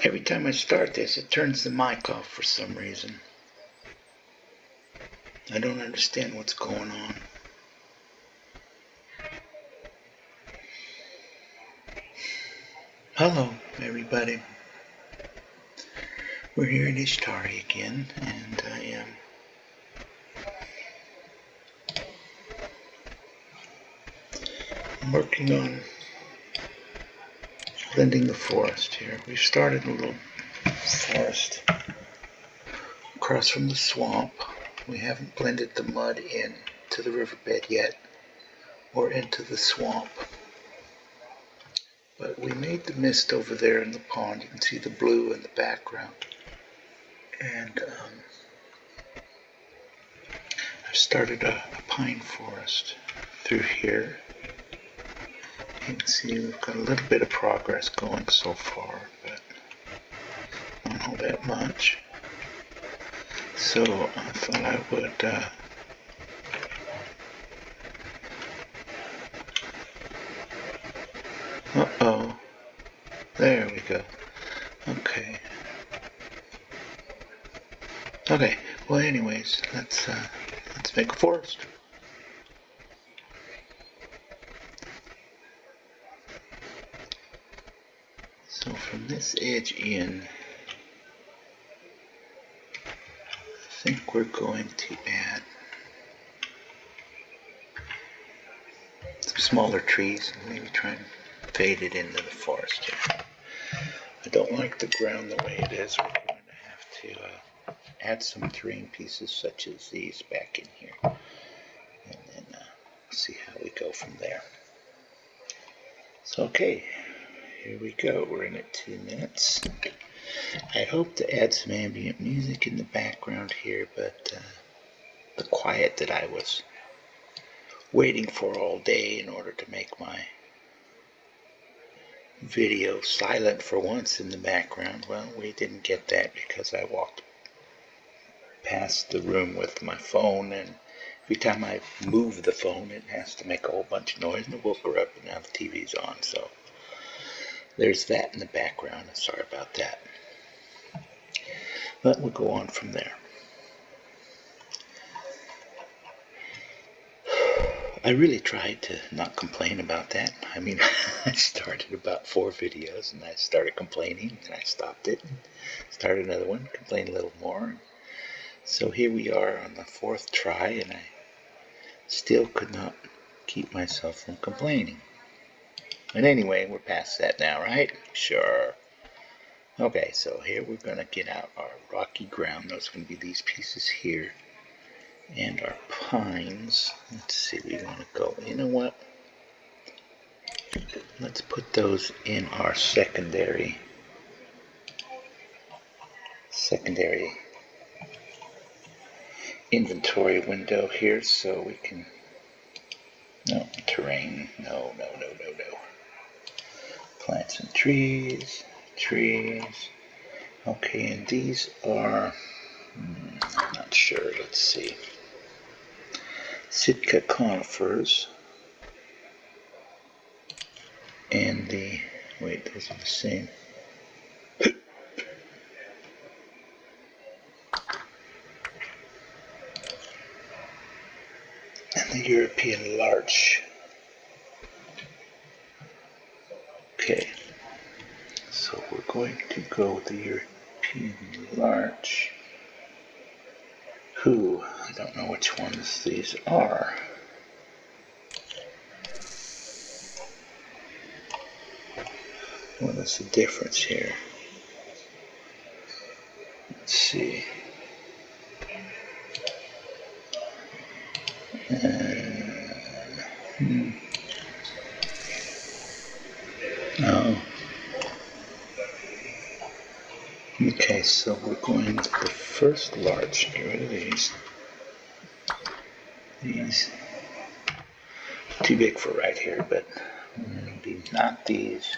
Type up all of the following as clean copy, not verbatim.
Every time I start this, it turns the mic off for some reason. I don't understand what's going on. Hello, everybody. We're here in Ishtari again, and I'm working on blending the forest here. We've started a little forest across from the swamp. We haven't blended the mud in to the riverbed yet, or into the swamp. But we made the mist over there in the pond. You can see the blue in the background. And I've started a pine forest through here. You can see we've got a little bit of progress going so far, but not all that much. So I thought I would uh-oh. There we go. Okay. Okay. Well, anyways, let's make a forest. So from this edge in, I think we're going to add some smaller trees and maybe try and fade it into the forest here. I don't like the ground the way it is. We're going to have to add some terrain pieces such as these back in here, and then see how we go from there. So okay, here we go. We're in at 2 minutes. I hope to add some ambient music in the background here, but the quiet that I was waiting for all day in order to make my video silent for once in the background, well, we didn't get that because I walked past the room with my phone, and every time I move the phone it has to make a whole bunch of noise, and it woke her up, and now the TV's on, so there's that in the background. Sorry about that, but we'll go on from there. I really tried to not complain about that. I mean, I started about 4 videos and I started complaining, and I stopped it and started another one, complained a little more. So here we are on the 4th try, and I still could not keep myself from complaining. And anyway, we're past that now, right? Sure. Okay, so here we're going to get out our rocky ground. Those are going to be these pieces here. And our pines. Let's see, we want to go, you know what? Let's put those in our secondary inventory window here, so we can, no, terrain, no. Plants and trees. Okay, and these are, I'm not sure, let's see. Sitka conifers. And the, wait, those are the same. And the European larch. Okay, so we're going to go with the European larch. I don't know which ones these are. What is the difference here? Let's see. Oh. Okay, so we're going with the first large. Get rid of these. These. Too big for right here, but maybe not these,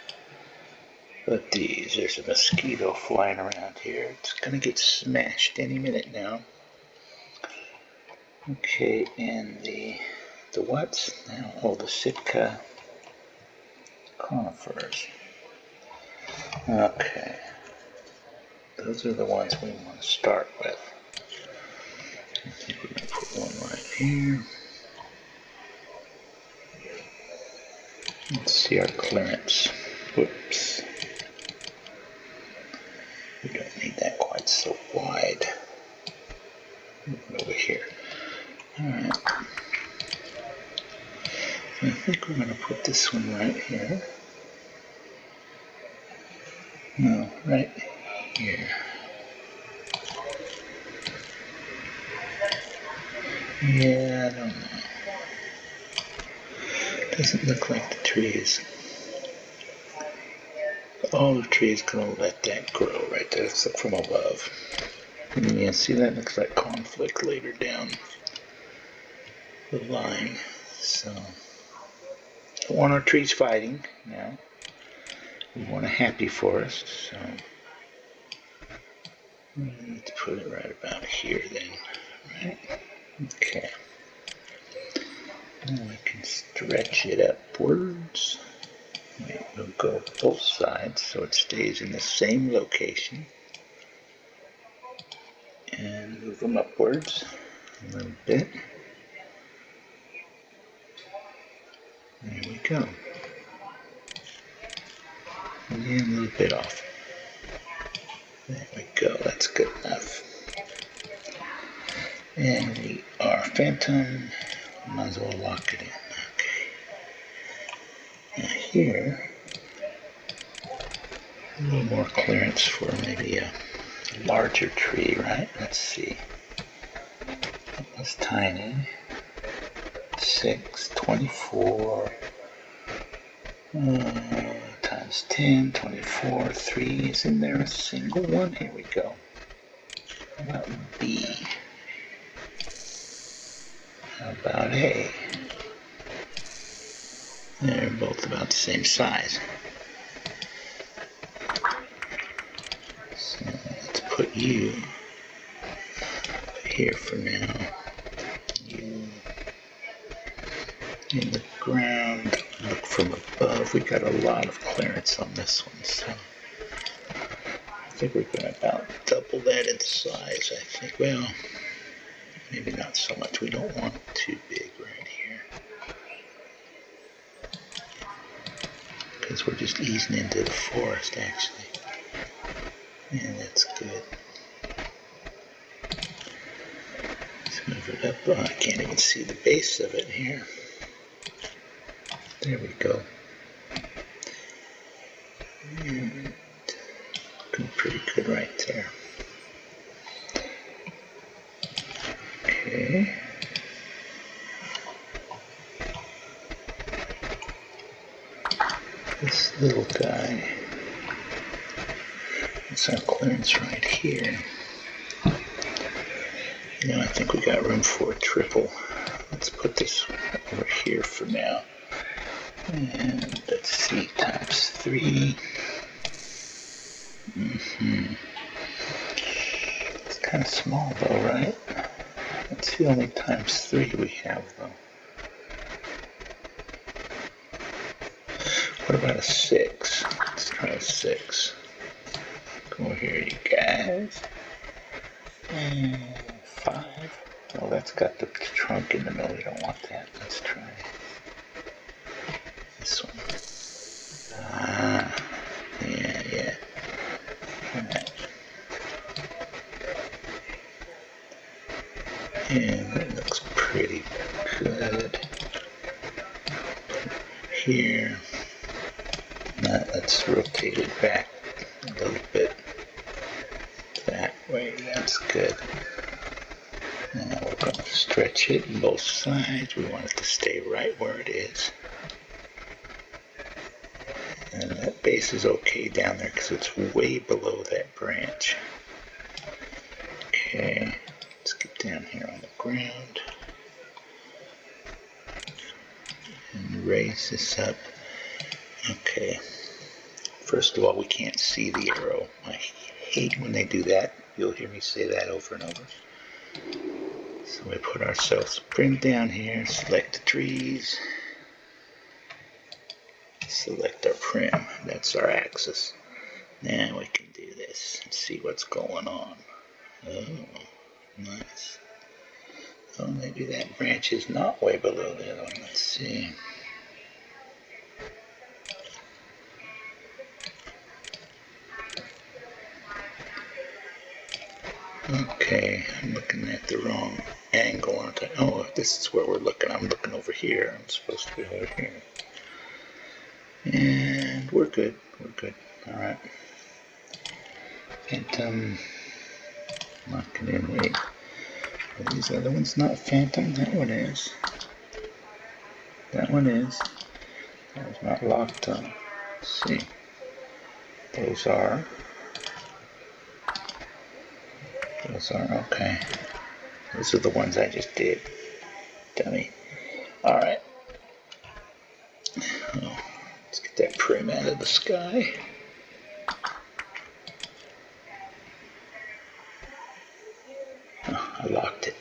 but these. There's a mosquito flying around here. It's gonna get smashed any minute now. Okay, and the what? Now, oh, the Sitka conifers. Okay. those are the ones we want to start with. I think we're going to put one right here. Let's see our clearance. Whoops. We don't need that quite so wide. Over here. Alright. I think we're going to put this one right here. No, right here. Yeah, I don't know. Doesn't look like the tree is. Oh, the tree is going to let that grow right there. Let's look from above. Yeah, see that looks like conflict later down the line. So, don't want our trees fighting now. We want a happy forest, so let's put it right about here then, right? Okay. Now we can stretch it upwards. We'll go both sides so it stays in the same location. And move them upwards a little bit. There we go. Again, a little bit off. There we go, that's good enough. And we are phantom. Might as well lock it in. Okay. Now here, a little more clearance for maybe a larger tree, right? Let's see. That was tiny. 6, 24. Times 10, 24, 3. Isn't there a single one? Here we go. How about B? How about A? They're both about the same size. So let's put you here for now. You in the ground. Look from above. We got a lot of clearance on this one, so I think we're going to about double that in size. I think, well, maybe not so much. We don't want it too big right here, because we're just easing into the forest, actually. And that's good. Let's move it up. Oh, I can't even see the base of it here. There we go. And looking pretty good right there. Okay. This little guy, it's our clearance right here. You know, I think we got room for a triple. Let's put this over here for now. And let's see, times 3. It's kind of small though, right? That's the only times 3 we have though. What about a 6? Let's try a 6. Come over here, you guys. And 5. Oh, that's got the trunk in the middle. We don't want that. Let's try this one. Ah, yeah. Alright. And that looks pretty good. Here. Now let's rotate it back a little bit that way. That's good. Now we're going to stretch it on both sides. We want it to stay right where it is. And that base is okay down there because it's way below that branch. Okay, let's get down here on the ground and raise this up. Okay, first of all, we can't see the arrow. I hate when they do that. You'll hear me say that over and over. So we put ourselves bring down here, select the trees, select our prim. That's our axis. Now we can do this and see what's going on. Oh, nice. Oh, maybe that branch is not way below the other one. Let's see. Okay, I'm looking at the wrong angle, aren't I? Oh, if this is where we're looking, I'm looking over here. I'm supposed to be over here. And we're good. We're good. All right. Phantom. Locking in. Wait. Are these other ones not phantom? That one is. That one is. That was not locked on. Let's see. Those are. Those are okay. Those are the ones I just did. Dummy. Alright. Oh, let's get that prim out of the sky. Oh, I locked it.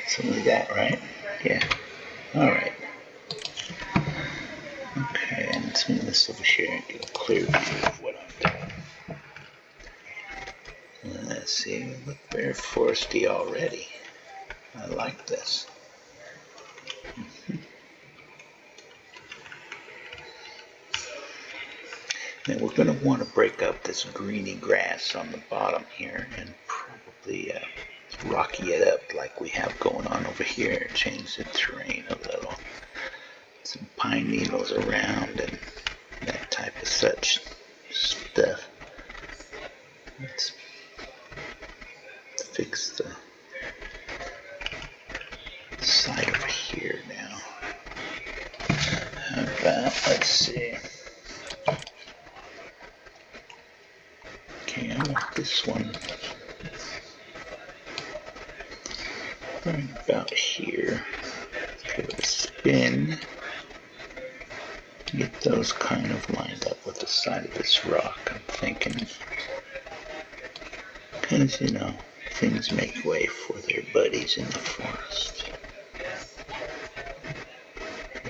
Something like that, right? Yeah. Alright. Okay, and let's move this over here and get a clear view of what I'm doing. Let's see, we look very foresty already. I like this. Now we're going to want to break up this greeny grass on the bottom here and probably rocky it up like we have going on over here. Change the terrain a little. Some pine needles around and that type of such stuff. Let's fix the side over here now. How about, let's see. Okay, I want this one right about here. Give it a spin. Get those kind of lined up with the side of this rock, I'm thinking. Because, you know, things make way for their buddies in the forest.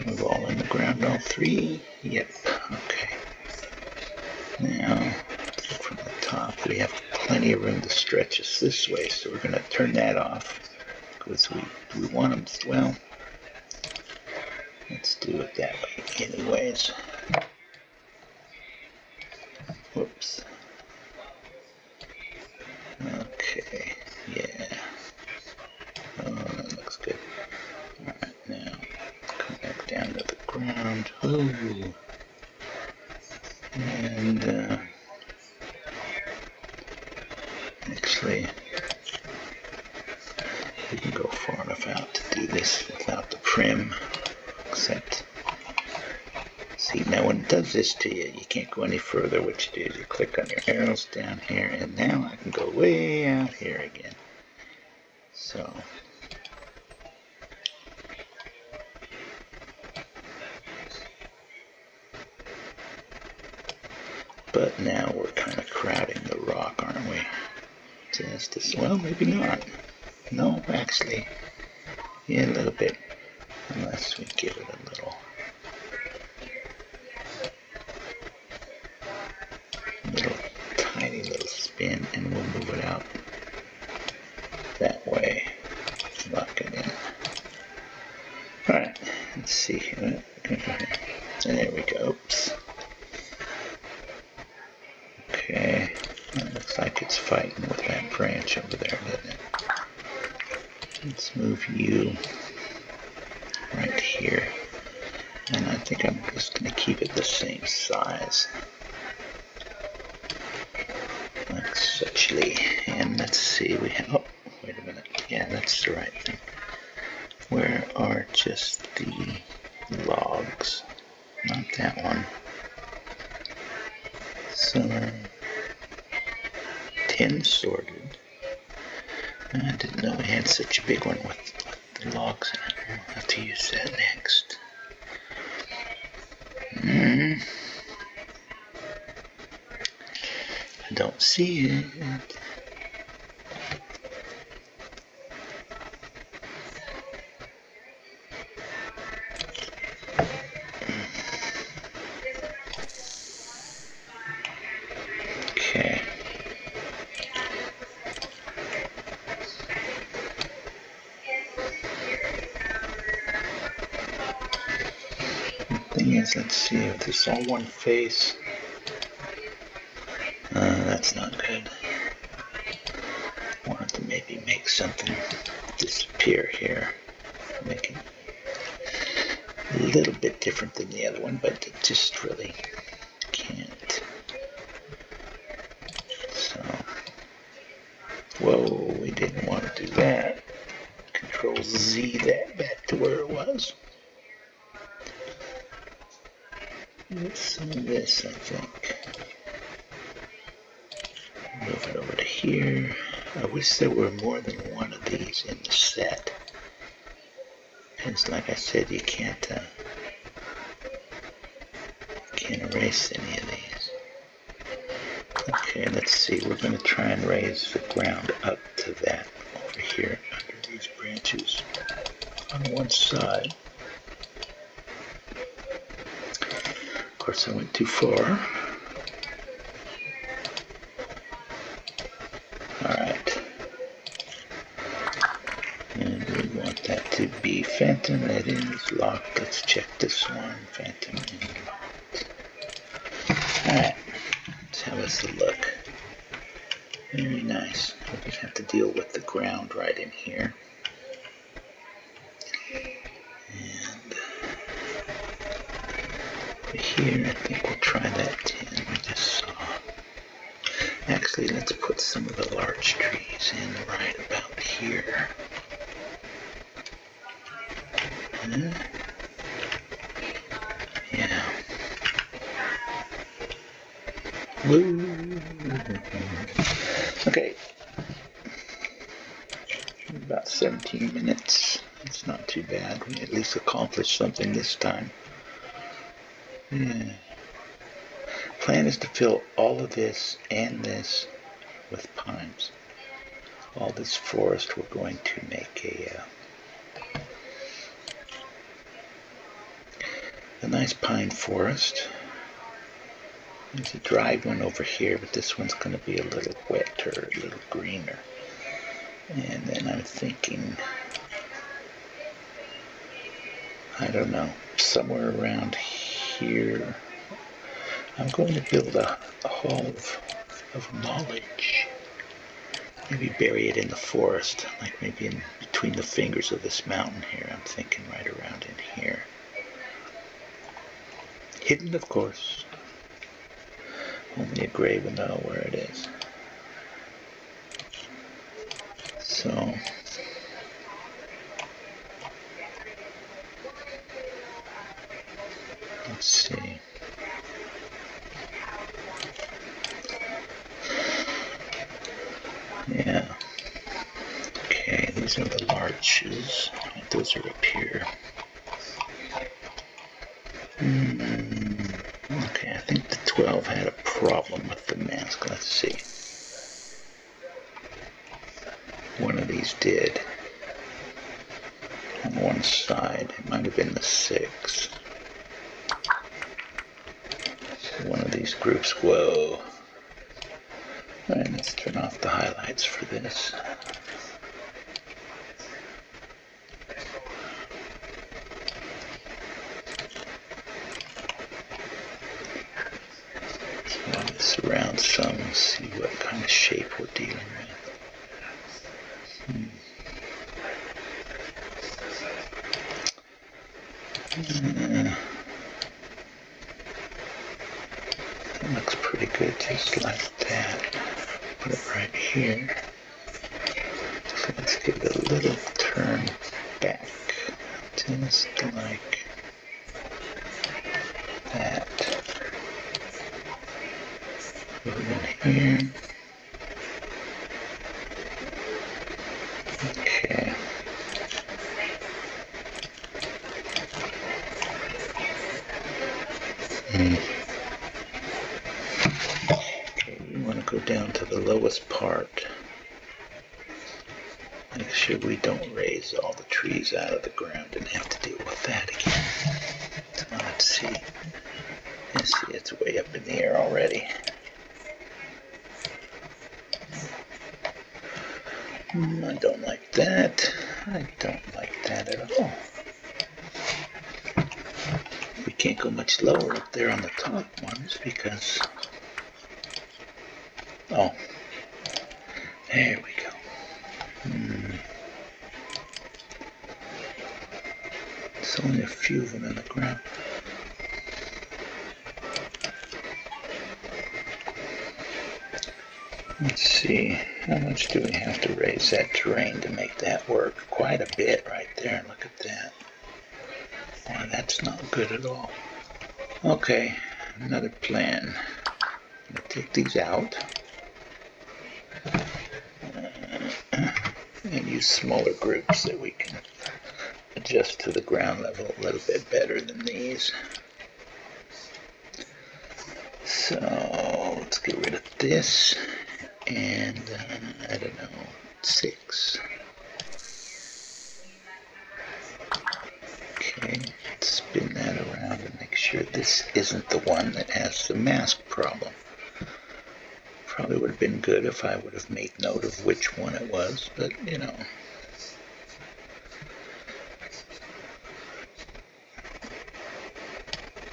Move all in the ground, all three? Yep, okay. Now, from the top, we have plenty of room to stretch us this way, so we're going to turn that off. Because we want them, well, let's do it that way anyways. Whoops. Okay, yeah. Oh, that looks good. Alright, now, come back down to the ground. Ooh. And, actually, we can go far enough out to do this without the prim, except, see, now when it does this to you, you can't go any further. What you do is you click on your arrows down here, and now I can go way out here again. So, but now we're kind of crowding the rock, aren't we? Just as well, maybe not. No, actually, yeah, a little bit. Unless we give it a little tiny little spin, and we'll move it out that way. Lock it in. Alright, let's see. And there we go. Oops. Okay, that looks like it's fighting with that branch over there, doesn't it? Let's move you right here. And I think I'm just going to keep it the same size. Like suchly. And let's see, we have, oh, wait a minute. Yeah, that's the right thing. Where are just the logs? Not that one. So, 10 sorted. I didn't know we had such a big one with the logs in it. We'll have to use that next. I don't see it. is, let's see if this is all one face. That's not good. I wanted to maybe make something disappear here. Make it a little bit different than the other one, but it just really can't. So, whoa, we didn't want to do that. Control Z that back to where it was. Some of this, I think. Move it over to here. I wish there were more than one of these in the set. Because, like I said, you can't erase any of these. Okay, let's see. We're going to try and raise the ground up to that over here under these branches on one side. Of course, I went too far. Alright. And we want that to be phantom. That is locked. Let's check this one. Phantom and locked. Alright. So how does it look? Very nice. We just have to deal with the ground right in here. And over here, I think we'll try that 10 we just saw. Actually, let's put some of the large trees in right about here. Yeah. Woo. Okay. About 17 minutes. It's not too bad. We at least accomplished something this time. Yeah. Plan is to fill all of this and this with pines. All this forest, we're going to make a nice pine forest. There's a dry one over here, but this one's going to be a little wetter, a little greener. And then I'm thinking, I don't know, somewhere around here, I'm going to build a hall of knowledge. Maybe bury it in the forest, like maybe in between the fingers of this mountain here. I'm thinking right around in here. Hidden, of course. Only a grave will know where it is. So, let's see. Yeah. Okay, these are the larches. Those are up here. Okay, I think the 12 had a problem with the mask. Let's see. One of these did. On one side. It might have been the 6. One of these groups. Whoa. Alright, let's turn off the highlights for this. So let's surround some, see what kind of shape we're dealing with. That looks pretty good, just like that. Put it right here. So let's give it a little turn back, just like that. Put it in here. Okay. Okay, we want to go down to the lowest part. Make sure we don't raise all the trees out of the ground and have to deal with that again. So let's see. Let's see, it's way up in the air already. I don't like that. I don't like that at all. We can't go much lower up there on the top ones because, oh, there we go. There's only a few of them in the ground. Let's see, how much do we have to raise that terrain to make that work? Quite a bit right there, look at that. Boy, that's not good at all. Okay, another plan. I'm going to take these out and use smaller groups that we can adjust to the ground level a little bit better than these. So let's get rid of this and I don't know, 6. Okay, let's spin that around and make sure this isn't the one that has the mask problem. Probably would have been good if I would have made note of which one it was, but you know.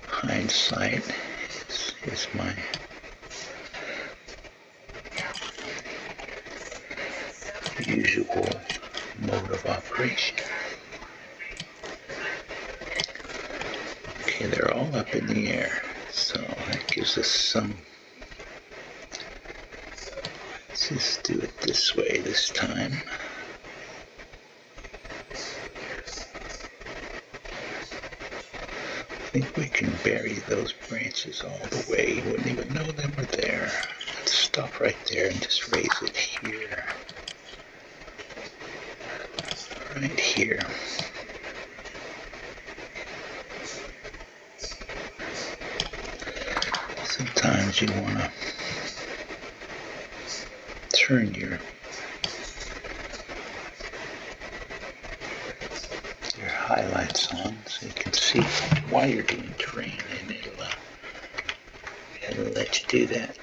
Hindsight is my usual mode of operation. Okay, they're all up in the air, so that gives us some. Let's just do it this way this time. I think we can bury those branches all the way. You wouldn't even know they were there. Let's stop right there and just raise it here. Right here. Sometimes you want to turn your highlights on so you can see why you're doing terrain, and it'll let you do that.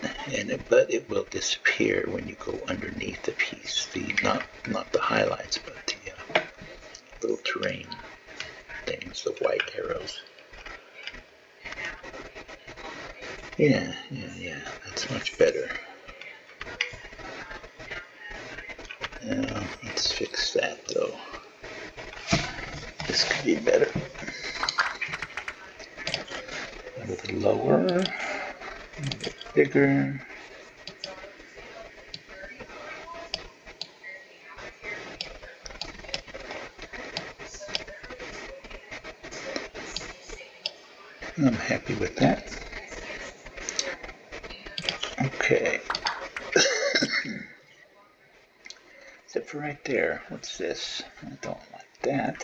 But it will disappear when you go underneath the piece. Not the highlights, but the little terrain things, the white arrows. Yeah, that's much better. Now, let's fix that though. This could be better. A little lower, a bit bigger. I'm happy with that. Okay. Except for right there. What's this? I don't like that.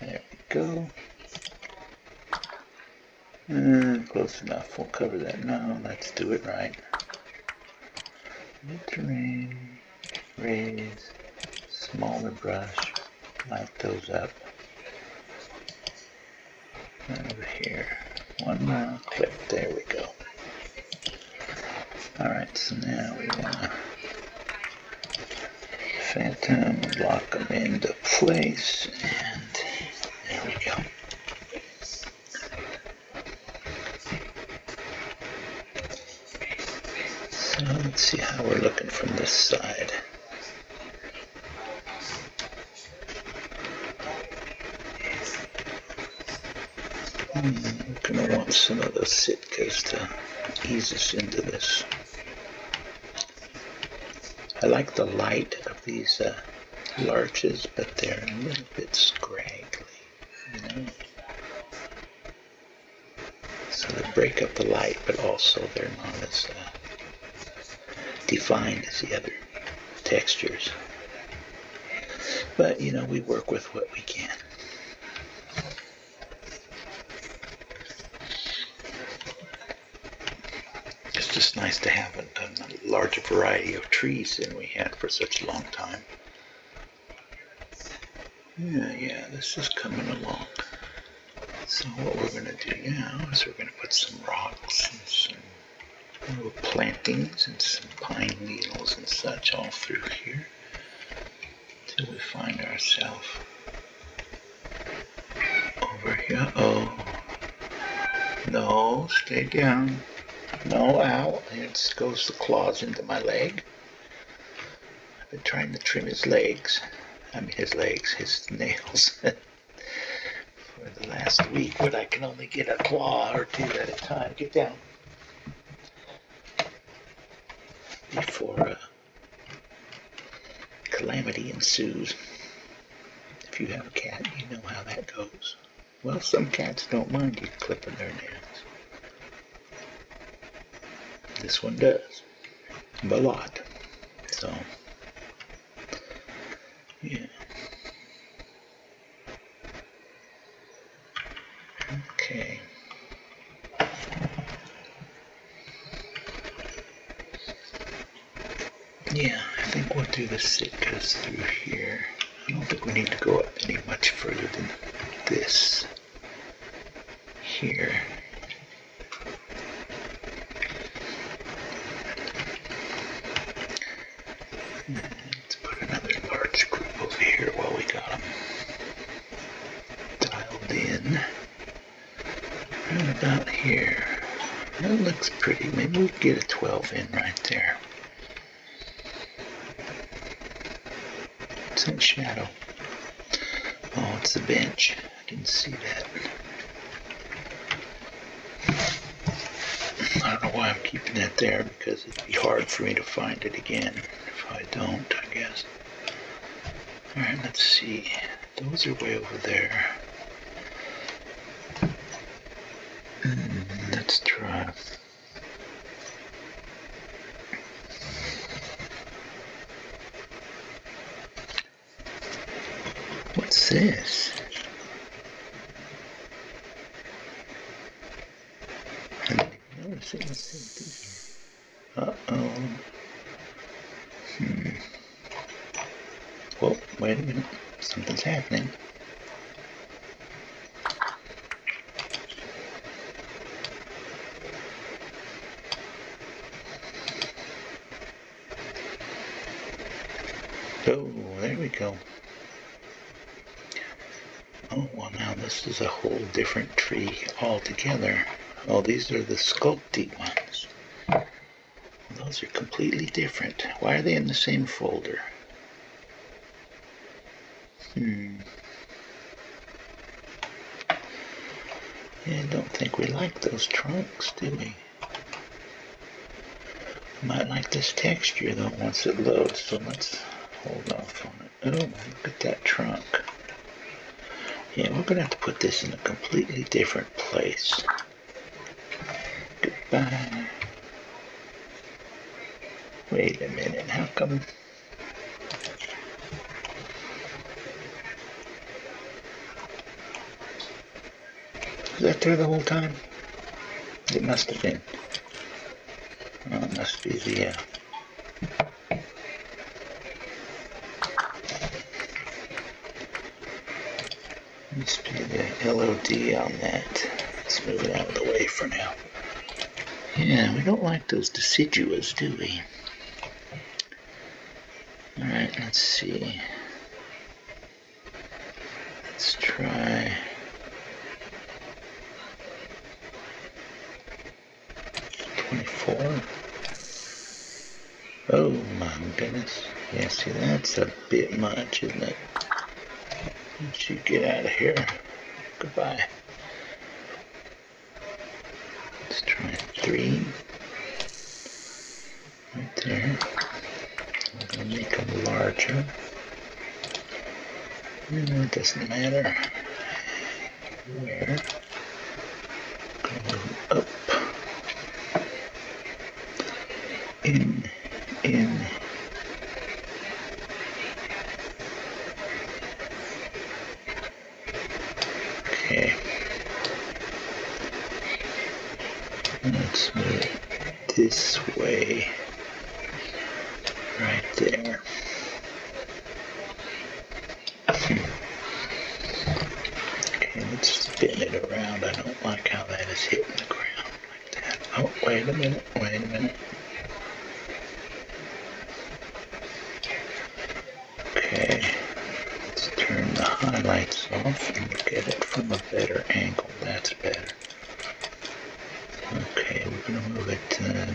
There we go. Close enough. We'll cover that now. Let's do it right. Mid-terrain, raise, smaller brush, light those up. Over here. One more click. There we go. Alright, so now we want to phantom, lock them into place, and there we go. So let's see how we're looking from this side. We're going to want some of those Sitkas to ease us into this. I like the light of these larches, but they're a little bit scraggly, you know. So they break up the light, but also they're not as defined as the other textures. But, you know, we work with what we can. It's just nice to have a larger variety of trees than we had for such a long time. Yeah, this is coming along. So what we're going to do now is we're going to put some rocks and some little plantings and some pine needles and such all through here to So we find ourselves over here. Oh, no, stay down. No, ow. It goes the claws into my leg. I've been trying to trim his legs. I mean his legs, his nails. For the last week, but I can only get a claw or two at a time. Get down. Before calamity ensues. If you have a cat, you know how that goes. Well, some cats don't mind you clipping their nails. This one does. A lot. So, yeah. Okay. Yeah, I think we'll do the Sitkas through here. I don't think we need to go up any much further than this. Here. Let's put another large group over here while we got them dialed in. Right about here. That looks pretty. Maybe we can get a 12 in right there. What's that shadow? Oh, it's the bench. I didn't see that. I don't know why I'm keeping that there, because it'd be hard for me to find it again if I don't, I guess. Alright, let's see. Those are way over there. Let's try. What's this? I didn't even notice it. Let's see what these are. Uh-oh. Whoa, wait a minute. Something's happening. Oh, there we go. Oh, well now this is a whole different tree altogether. Oh, these are the sculpty ones. Those are completely different. Why are they in the same folder? I don't think we like those trunks, do we? Might like this texture though once it loads, so let's hold off on it. Oh, look at that trunk. Yeah, we're gonna have to put this in a completely different place. Goodbye. Wait a minute, how come? Was that there the whole time? It must have been. Oh, it must be the, must be the LOD on that. Let's move it out of the way for now. Yeah, we don't like those deciduous, do we? Alright, let's see. Let's try. Oh my goodness. Yeah, see, that's a bit much, isn't it? Once you get out of here, goodbye. Let's try 3. Right there. We're going to make them larger. It doesn't matter where. Go up. In. Okay. Let's move it this way. Right there. Okay, let's spin it around. I don't like how that is hitting the ground like that. Oh, wait a minute. Okay. off and look at it from a better angle. That's better. Okay, we're going to move it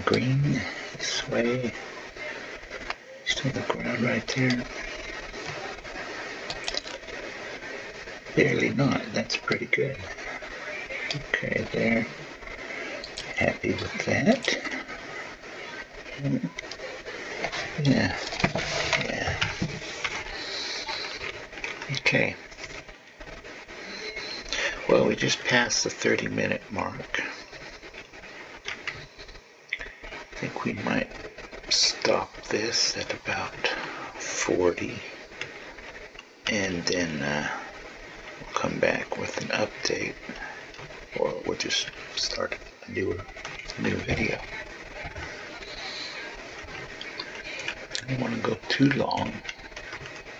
green this way. Still the ground right there. Barely not. That's pretty good. Okay, there. Happy with that. Yeah. Yeah. Okay. Well, we just passed the 30-minute mark. I think we might stop this at about 40, and then we'll come back with an update, or we'll just start a new video. I don't want to go too long.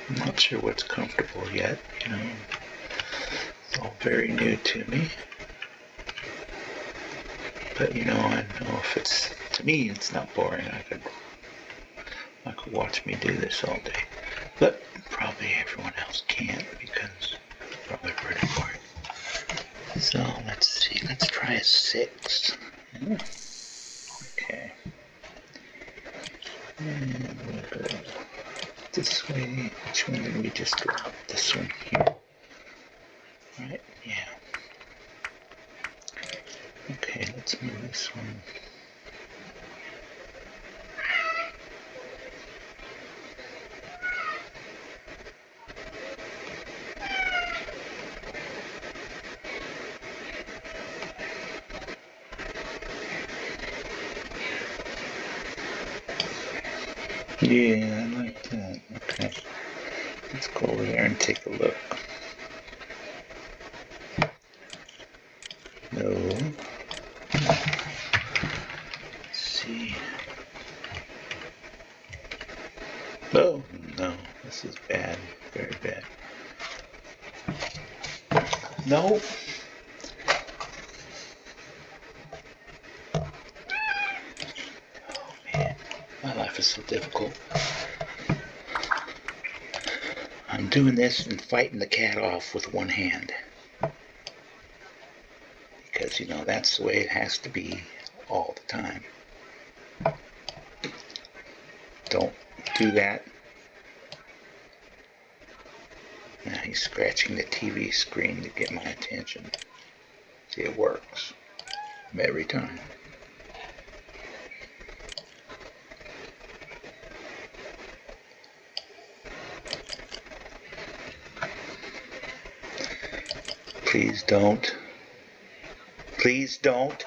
I'm not sure what's comfortable yet, you know. It's all very new to me. But you know, I know if it's, to me, it's not boring. I could watch me do this all day. But probably everyone else can't, because it's probably pretty boring. So let's see, let's try a 6. Okay. And we'll go this way. Which one did we just go out? This one here. Right? Yeah. Okay, let's move this one. Yeah, I like that. Okay. Let's go over there and take a look. No. Let's see. Oh, no. This is bad. Very bad. No. Oh, man. My life is so difficult. I'm doing this and fighting the cat off with one hand. Because, you know, that's the way it has to be all the time. Don't do that. Now he's scratching the TV screen to get my attention. See, it works every time. Please don't. Please don't.